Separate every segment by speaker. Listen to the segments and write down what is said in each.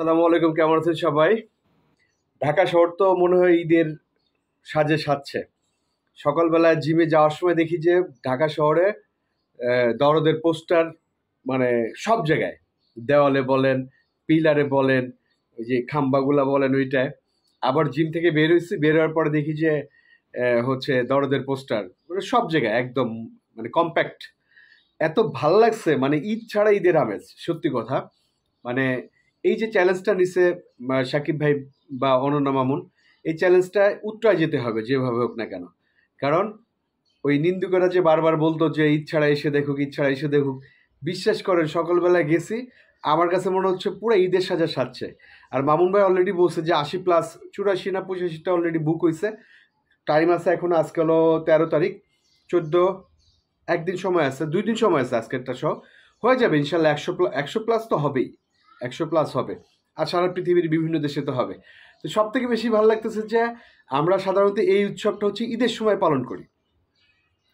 Speaker 1: সালামু আলাইকুম, কেমন আছেন সবাই? ঢাকা শহর তো মনে হয় ঈদের সাজে সাজছে। সকালবেলা জিমে যাওয়ার সময় দেখি যে ঢাকা শহরে দরদের পোস্টার, মানে সব জায়গায়, দেওয়ালে বলেন, পিলারে বলেন, ওই যে খাম্বাগুলা বলেন ওইটায়। আবার জিম থেকে বের হওয়ার পরে দেখি যে হচ্ছে দরদের পোস্টার, মানে সব জায়গায় একদম, মানে কম্প্যাক্ট। এত ভাল লাগছে, মানে ঈদ ছাড়া ঈদের আমেজ, সত্যি কথা। মানে এই যে চ্যালেঞ্জটা নিছে সাকিব ভাই বা অনন্যা মামুন, এই চ্যালেঞ্জটা উত্তরায় যেতে হবে যেভাবে হোক না কেন। কারণ ওই নিন্দুকেরা যে বারবার বলতো যে ঈদ ছাড়া এসে দেখুক, ঈদ ছাড়া এসে দেখুক, বিশ্বাস করেন সকালবেলায় গেছি, আমার কাছে মনে হচ্ছে পুরো ঈদের সাজা সাজছে। আর মামুন ভাই অলরেডি বলছে যে 80+, 84 না 85টা অলরেডি বুক হয়েছে। টাইম আছে এখনো, আজকে হলো 13 তারিখ, 14, একদিন সময় আছে, 2 দিন সময় আছে আজকেরটা সহ। হয়ে যাবে ইনশাল্লাহ, 100+, তো হবেই, 100+ হবে। আর সারা পৃথিবীর বিভিন্ন দেশে তো হবে। তো সব থেকে বেশি ভালো লাগতেছে যে আমরা সাধারণত এই উৎসবটা হচ্ছে ঈদের সময় পালন করি,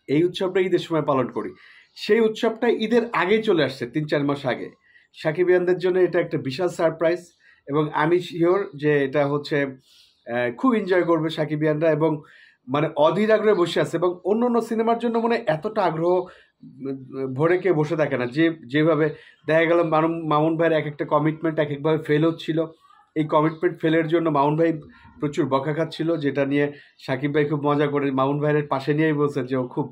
Speaker 1: এই উৎসবটা ঈদের সময় পালন করি। সেই উৎসবটা ঈদের আগেই চলে আসছে, 3-4 মাস আগে। সাকিবিয়ানদের জন্য এটা একটা বিশাল সারপ্রাইজ, এবং আমি শিওর যে এটা হচ্ছে খুব এনজয় করবে সাকিবিয়ানরা, এবং মানে অধীর আগ্রহে বসে আছে। এবং অন্য অন্য সিনেমার জন্য মনে হয় এতটা আগ্রহ ভরে কেউ বসে থাকে না, যেভাবে দেখা গেল মামুন ভাইয়ের এক একটা কমিটমেন্ট এক একভাবে ফেল হচ্ছিল। এই কমিটমেন্ট ফেলের জন্য মামুন ভাই প্রচুর বকা খাচ্ছিল, যেটা নিয়ে সাকিব ভাই খুব মজা করে মামুন ভাইয়ের পাশে নিয়েই বলছে যে ও খুব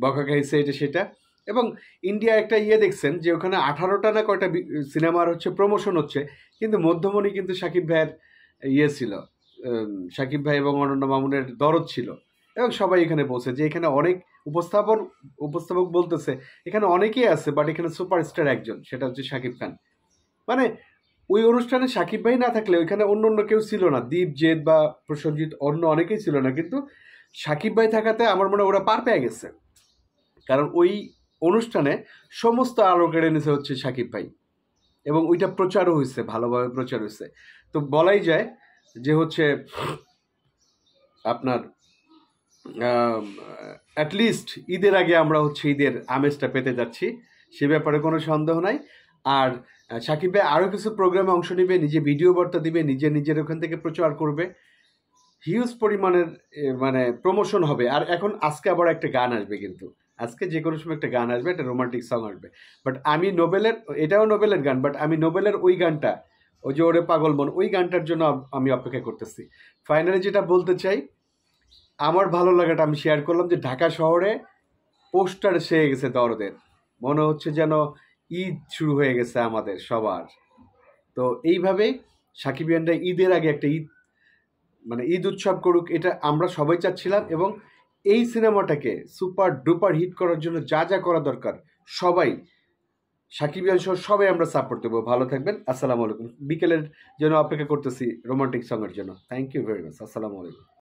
Speaker 1: বকা খাইছে এটা সেটা। এবং ইন্ডিয়া একটা দেখছেন যে ওখানে 18টা না কয়টা সিনেমার হচ্ছে প্রমোশন হচ্ছে, কিন্তু মধ্যমণি কিন্তু সাকিব ভাইয়ের ছিল, সাকিব ভাই এবং অনন্য মামুনের দরদ ছিল। এবং সবাই এখানে বলছে যে এখানে অনেক উপস্থাপক বলতেছে এখানে অনেকেই আছে, বাট এখানে সুপারস্টার একজন, সেটা হচ্ছে সাকিব খান। মানে ওই অনুষ্ঠানে সাকিব ভাই না থাকলে ওইখানে অন্য অন্য কেউ ছিল না, দীপ, জেদ বা প্রসঞ্জিৎ, অন্য অনেকেই ছিল না, কিন্তু সাকিব ভাই থাকাতে আমার মনে হয় ওরা পার পেয়ে গেছে। কারণ ওই অনুষ্ঠানে সমস্ত আলো কেড়ে নিছে হচ্ছে সাকিব ভাই, এবং ওইটা প্রচারও হয়েছে, ভালোভাবে প্রচার হয়েছে। তো বলাই যায় যে হচ্ছে আপনার অ্যাটলিস্ট ঈদের আগে আমরা হচ্ছে ঈদের আমেজটা পেতে যাচ্ছি, সে ব্যাপারে কোনো সন্দেহ নাই। আর সাকিব ভাই আরও কিছু প্রোগ্রামে অংশ নেবে, নিজে ভিডিও বার্তা দিবে, নিজের ওখান থেকে প্রচার করবে, হিউজ পরিমাণের মানে প্রমোশন হবে। আর এখন আজকে আবার একটা গান আসবে, কিন্তু আজকে যে কোনো সময় একটা গান আসবে, একটা রোমান্টিক সং আসবে। বাট আমি নোবেলের, এটাও নোবেলের গান, বাট আমি নোবেলের ওই গানটা, ওই যে ওরে পাগল মন, ওই গানটার জন্য আমি অপেক্ষা করতেছি। ফাইনালি যেটা বলতে চাই, আমার ভালো লাগাটা আমি শেয়ার করলাম যে ঢাকা শহরে পোস্টার সেরে গেছে দরদের, মনে হচ্ছে যেন ঈদ শুরু হয়ে গেছে আমাদের সবার। তো এইভাবে সাকিবিয়ানরা ঈদের আগে একটা ঈদ, মানে ঈদ উৎসব করুক, এটা আমরা সবাই চাচ্ছিলাম। এবং এই সিনেমাটাকে সুপার ডুপার হিট করার জন্য যা যা করা দরকার, সবাই, সাকিবিয়ান সহ সবাই আমরা সাপোর্ট দেবো। ভালো থাকবেন, আসসালামু আলাইকুম। বিকেলের জন্য অপেক্ষা করতেছি রোমান্টিক সঙ্গের জন্য। থ্যাংক ইউ ভেরি মাচ, আসসালামু আলাইকুম।